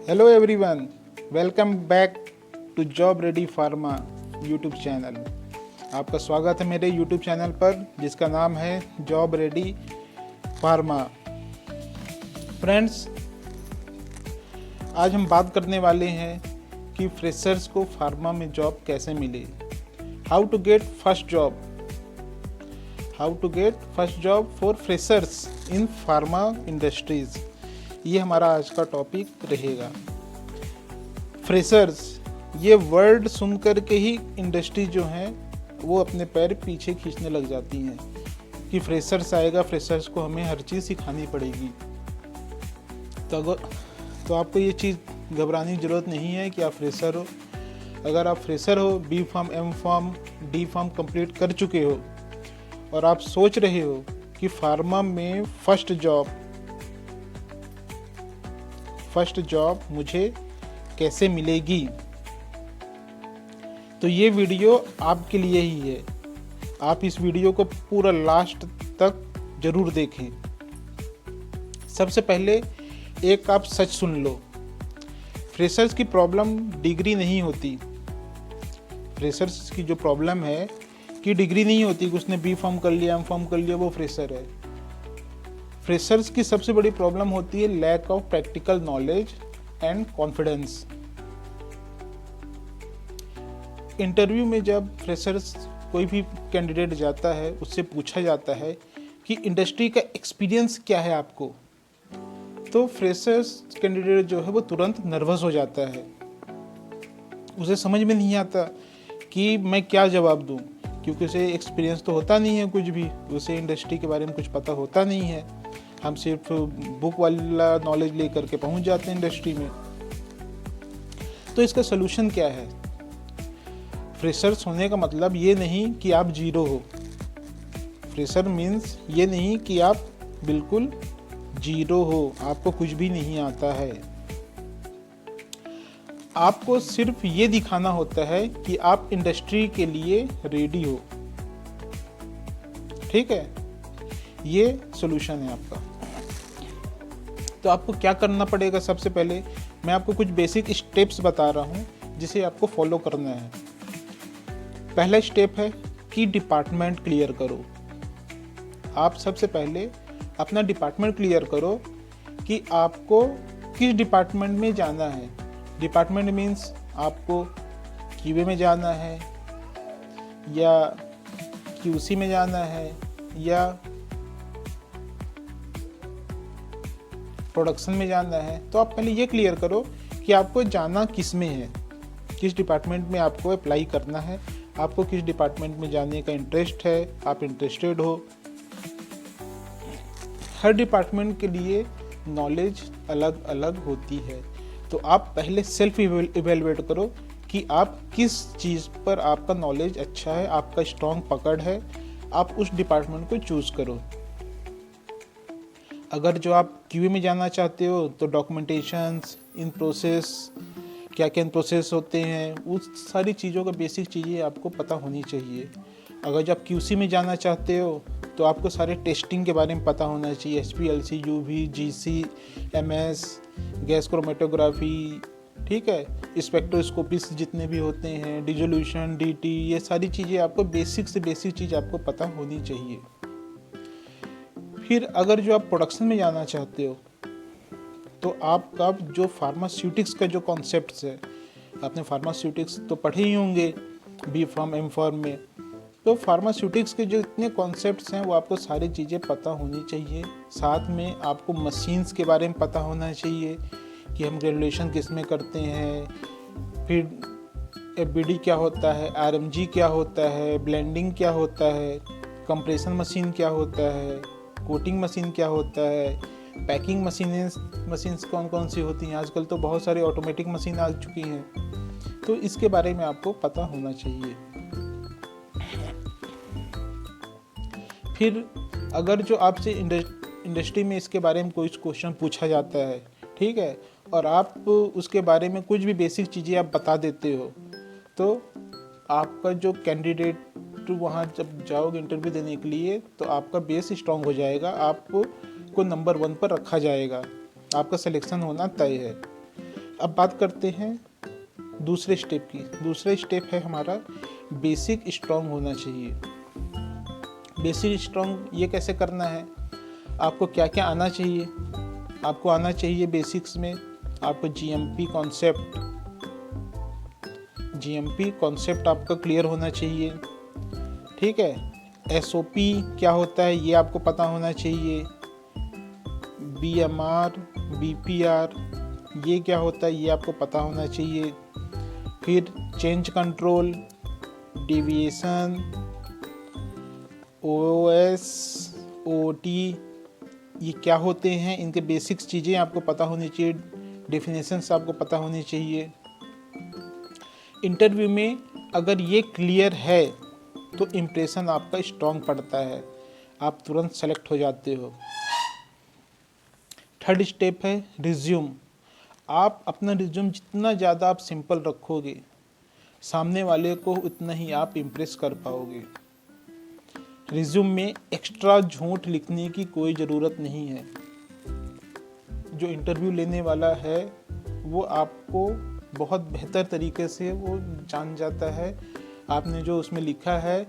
Hello everyone, welcome back to job ready pharma YouTube channel. आपका स्वागत है मेरे यूट्यूब चैनल पर जिसका नाम है जॉब रेडी फार्मा। फ्रेंड्स, आज हम बात करने वाले हैं कि फ्रेशर्स को फार्मा में जॉब कैसे मिले। How to get first job for freshers in pharma industries, ये हमारा आज का टॉपिक रहेगा। फ्रेशर्स, ये वर्ड सुनकर के ही इंडस्ट्री जो है वो अपने पैर पीछे खींचने लग जाती हैं कि फ्रेशर्स आएगा, फ्रेशर्स को हमें हर चीज़ सिखानी पड़ेगी। तो आपको ये चीज़ घबराने की ज़रूरत नहीं है कि आप फ्रेशर हो। अगर आप फ्रेशर हो, B pharm, M pharm, D pharm complete कर चुके हो और आप सोच रहे हो कि फार्मा में फर्स्ट जॉब मुझे कैसे मिलेगी, तो ये वीडियो आपके लिए ही है। आप इस वीडियो को पूरा लास्ट तक जरूर देखें। सबसे पहले एक आप सच सुन लो, फ्रेशर्स की प्रॉब्लम डिग्री नहीं होती। फ्रेशर्स की जो प्रॉब्लम है कि डिग्री नहीं होती कि उसने बी फार्म कर लिया, एम फार्म कर लिया, वो फ्रेशर है। फ्रेशर्स की सबसे बड़ी प्रॉब्लम होती है lack of practical knowledge and confidence. Interview में जब फ्रेशर्स कोई भी कैंडिडेट जाता है, उससे पूछा जाता है कि इंडस्ट्री का एक्सपीरियंस क्या है आपको, तो फ्रेशर्स कैंडिडेट जो है वो तुरंत नर्वस हो जाता है। उसे समझ में नहीं आता कि मैं क्या जवाब दूं, क्योंकि उसे एक्सपीरियंस तो होता नहीं है कुछ भी, उसे इंडस्ट्री के बारे में कुछ पता होता नहीं है। हम सिर्फ बुक वाला नॉलेज लेकर के पहुंच जाते हैं इंडस्ट्री में। तो इसका सलूशन क्या है? फ्रेशर्स होने का मतलब ये नहीं कि आप जीरो हो। फ्रेशर मीन्स ये नहीं कि आप बिल्कुल जीरो हो, आपको कुछ भी नहीं आता है। आपको सिर्फ ये दिखाना होता है कि आप इंडस्ट्री के लिए रेडी हो। ठीक है, ये सॉल्यूशन है आपका। तो आपको क्या करना पड़ेगा? सबसे पहले मैं आपको कुछ बेसिक स्टेप्स बता रहा हूं जिसे आपको फॉलो करना है। पहला स्टेप है कि डिपार्टमेंट क्लियर करो। आप सबसे पहले अपना डिपार्टमेंट क्लियर करो कि आपको किस डिपार्टमेंट में जाना है। डिपार्टमेंट मीन्स आपको क्यूए में जाना है या क्यूसी में जाना है या प्रोडक्शन में जाना है। तो आप पहले ये क्लियर करो कि आपको जाना किस में है, किस डिपार्टमेंट में आपको अप्लाई करना है, आपको किस डिपार्टमेंट में जाने का इंटरेस्ट है, आप इंटरेस्टेड हो। हर डिपार्टमेंट के लिए नॉलेज अलग अलग होती है, तो आप पहले सेल्फ इवेलुएट करो कि आप किस चीज़ पर आपका नॉलेज अच्छा है, आपका स्ट्रॉन्ग पकड़ है, आप उस डिपार्टमेंट को चूज़ करो। अगर जो आप क्यूए में जाना चाहते हो तो डॉक्यूमेंटेशंस, इन प्रोसेस, क्या क्या इन प्रोसेस होते हैं, उस सारी चीज़ों का बेसिक चीज़ें आपको पता होनी चाहिए। अगर जो आप क्यूसी में जाना चाहते हो तो आपको सारे टेस्टिंग के बारे में पता होना चाहिए, HPLC, UV, GC, MS, gas chromatography, ठीक है, स्पेक्ट्रोस्कोपिस जितने भी होते हैं, डिसोल्यूशन, DT, ये सारी चीज़ें आपको बेसिक से बेसिक चीज़ आपको पता होनी चाहिए। फिर अगर जो आप प्रोडक्शन में जाना चाहते हो तो आपका जो फार्मास्यूटिक्स का जो कॉन्सेप्ट्स है, आपने फार्मास्यूटिक्स तो पढ़े ही होंगे बी फार्म, एम फार्म में। तो फार्मास्यूटिक्स के जो इतने कॉन्सेप्ट्स हैं वो आपको सारी चीज़ें पता होनी चाहिए। साथ में आपको मशीन्स के बारे में पता होना चाहिए कि हम ग्रेजुलेशन किस में करते हैं, फिर FBD क्या होता है, RMG क्या होता है, ब्लेंडिंग क्या होता है, कंप्रेशन मशीन क्या होता है, कोटिंग मशीन क्या होता है, पैकिंग मशीन्स कौन कौन सी होती हैं। आजकल तो बहुत सारी ऑटोमेटिक मशीन आ चुकी हैं, तो इसके बारे में आपको पता होना चाहिए। फिर अगर जो आपसे इंडस्ट्री में इसके बारे में कोई क्वेश्चन पूछा जाता है, ठीक है, और आप उसके बारे में कुछ भी बेसिक चीज़ें आप बता देते हो, तो आपका जो कैंडिडेट वहाँ जब जाओगे इंटरव्यू देने के लिए तो आपका बेस स्ट्रांग हो जाएगा, आपको नंबर 1 पर रखा जाएगा, आपका सिलेक्शन होना तय है। अब बात करते हैं दूसरे स्टेप की। दूसरा स्टेप है हमारा बेसिक स्ट्रॉन्ग होना चाहिए। बेसिक स्ट्रॉन्ग ये कैसे करना है, आपको क्या क्या आना चाहिए। आपको आना चाहिए बेसिक्स में आपको जीएमपी कॉन्सेप्ट आपका क्लियर होना चाहिए। ठीक है, एसओपी क्या होता है ये आपको पता होना चाहिए। बीएमआर, बीपीआर ये क्या होता है ये आपको पता होना चाहिए। फिर change control, deviation, OS, OT ये क्या होते हैं, इनके बेसिक्स चीज़ें आपको पता होनी चाहिए। डेफिनेशंस आपको पता होनी चाहिए। इंटरव्यू में अगर ये क्लियर है तो इम्प्रेशन आपका स्ट्रॉन्ग पड़ता है, आप तुरंत सेलेक्ट हो जाते हो। थर्ड स्टेप है रिज्यूम। आप अपना रिज्यूम जितना ज़्यादा आप सिंपल रखोगे, सामने वाले को उतना ही आप इम्प्रेस कर पाओगे। रिज्यूम में एक्स्ट्रा झूठ लिखने की कोई ज़रूरत नहीं है। जो इंटरव्यू लेने वाला है वो आपको बहुत बेहतर तरीके से वो जान जाता है, आपने जो उसमें लिखा है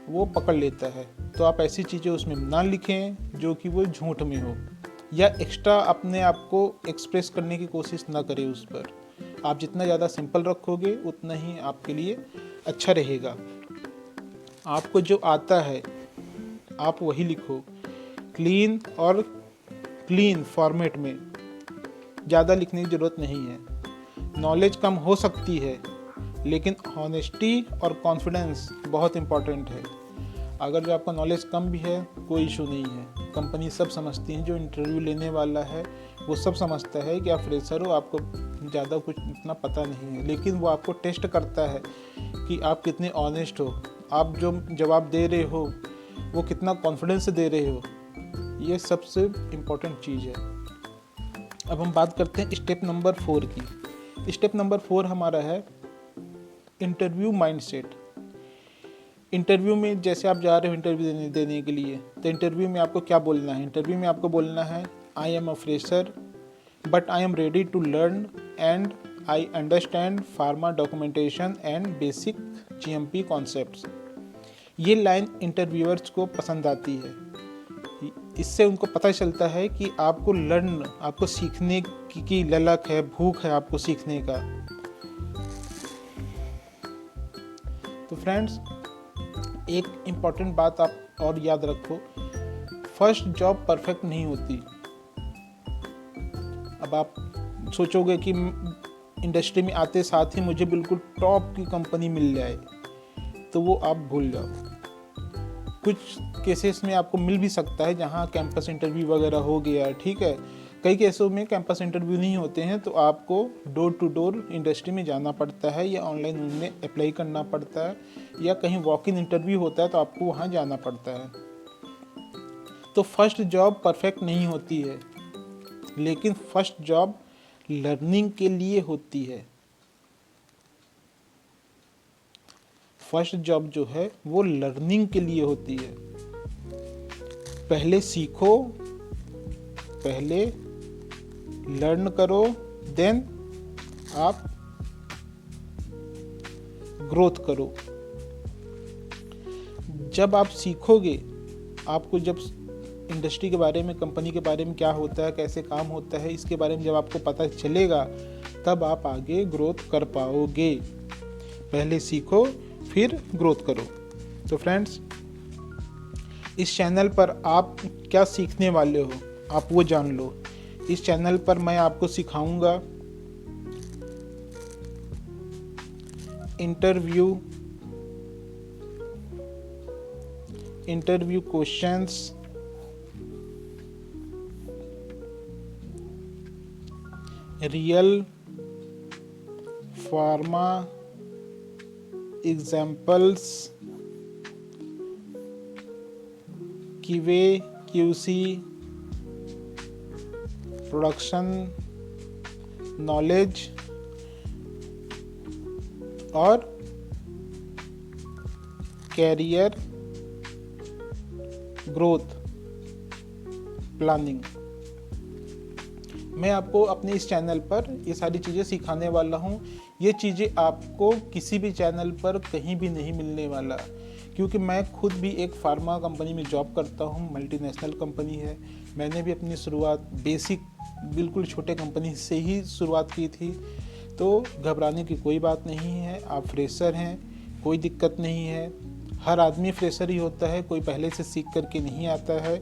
वो पकड़ लेता है। तो आप ऐसी चीज़ें उसमें ना लिखें जो कि वो झूठ में हो, या एक्स्ट्रा अपने आप को एक्सप्रेस करने की कोशिश ना करें उस पर। आप जितना ज़्यादा सिंपल रखोगे उतना ही आपके लिए अच्छा रहेगा। आपको जो आता है आप वही लिखो, क्लीन फॉर्मेट में, ज़्यादा लिखने की ज़रूरत नहीं है। नॉलेज कम हो सकती है लेकिन हॉनेस्टी और कॉन्फिडेंस बहुत इम्पॉर्टेंट है। अगर जो आपका नॉलेज कम भी है कोई इशू नहीं है, कंपनी सब समझती है, जो इंटरव्यू लेने वाला है वो सब समझता है कि आप फ्रेशर हो, आपको ज़्यादा कुछ इतना पता नहीं है, लेकिन वो आपको टेस्ट करता है कि आप कितने ऑनेस्ट हो, आप जो जवाब दे रहे हो वो कितना कॉन्फिडेंस से दे रहे हो। ये सबसे इम्पोर्टेंट चीज़ है। अब हम बात करते हैं स्टेप नंबर 4 की। स्टेप नंबर 4 हमारा है इंटरव्यू माइंडसेट। इंटरव्यू में जैसे आप जा रहे हो इंटरव्यू देने के लिए, तो इंटरव्यू में आपको क्या बोलना है। इंटरव्यू में आपको बोलना है I am a fresher but I am ready to learn and I understand pharma documentation and basic GMP concepts. ये लाइन इंटरव्यूअर्स को पसंद आती है। इससे उनको पता चलता है कि आपको सीखने की ललक है, भूख है आपको सीखने का। तो फ्रेंड्स, एक इम्पॉर्टेंट बात आप और याद रखो, फर्स्ट जॉब परफेक्ट नहीं होती। अब आप सोचोगे कि इंडस्ट्री में आते साथ ही मुझे बिल्कुल टॉप की कंपनी मिल जाए, तो वो आप भूल जाओ। कुछ केसेस में आपको मिल भी सकता है जहाँ कैंपस इंटरव्यू वगैरह हो गया, ठीक है। कई केसों में कैंपस इंटरव्यू नहीं होते हैं, तो आपको डोर टू डोर इंडस्ट्री में जाना पड़ता है, या ऑनलाइन उनमें अप्लाई करना पड़ता है, या कहीं वॉक इन इंटरव्यू होता है तो आपको वहाँ जाना पड़ता है। तो फर्स्ट जॉब परफेक्ट नहीं होती है, लेकिन फर्स्ट जॉब लर्निंग के लिए होती है। फर्स्ट जॉब जो है वो लर्निंग के लिए होती है। पहले सीखो, पहले लर्न करो, देन आप ग्रोथ करो। जब आप सीखोगे, आपको जब इंडस्ट्री के बारे में, कंपनी के बारे में क्या होता है, कैसे काम होता है, इसके बारे में जब आपको पता चलेगा, तब आप आगे ग्रोथ कर पाओगे। पहले सीखो फिर ग्रोथ करो। तो फ्रेंड्स, इस चैनल पर आप क्या सीखने वाले हो आप वो जान लो। इस चैनल पर मैं आपको सिखाऊंगा interview questions, real pharma examples, QA/QC, production knowledge और कैरियर ग्रोथ प्लानिंग। मैं आपको अपने इस चैनल पर ये सारी चीज़ें सिखाने वाला हूँ। ये चीज़ें आपको किसी भी चैनल पर कहीं भी नहीं मिलने वाला, क्योंकि मैं खुद भी एक फार्मा कंपनी में जॉब करता हूँ, मल्टीनेशनल कंपनी है। मैंने भी अपनी शुरुआत बेसिक बिल्कुल छोटे कंपनी से ही शुरुआत की थी। तो घबराने की कोई बात नहीं है, आप फ्रेशर हैं, कोई दिक्कत नहीं है। हर आदमी फ्रेशर ही होता है, कोई पहले से सीख करके नहीं आता है।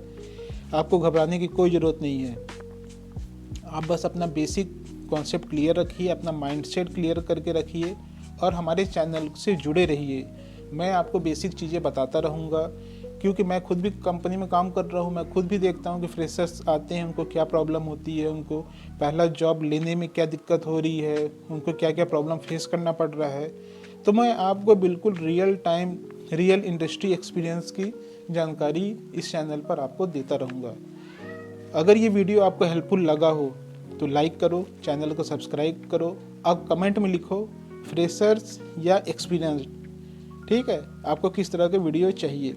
आपको घबराने की कोई ज़रूरत नहीं है। आप बस अपना बेसिक कॉन्सेप्ट क्लियर रखिए, अपना माइंडसेट क्लियर करके रखिए और हमारे चैनल से जुड़े रहिए। मैं आपको बेसिक चीज़ें बताता रहूँगा, क्योंकि मैं खुद भी कंपनी में काम कर रहा हूँ। मैं खुद भी देखता हूँ कि फ्रेशर्स आते हैं, उनको क्या प्रॉब्लम होती है, उनको पहला जॉब लेने में क्या दिक्कत हो रही है, उनको क्या क्या प्रॉब्लम फेस करना पड़ रहा है। तो मैं आपको बिल्कुल real time, real industry experience की जानकारी इस चैनल पर आपको देता रहूँगा। अगर ये वीडियो आपको हेल्पफुल लगा हो तो लाइक करो, चैनल को सब्सक्राइब करो। आप कमेंट में लिखो फ्रेशर्स या एक्सपीरियंस्ड, ठीक है, आपको किस तरह के वीडियो चाहिए।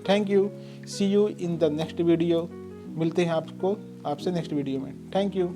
Thank you, see you in the next video. मिलते हैं आपसे नेक्स्ट वीडियो में। Thank you.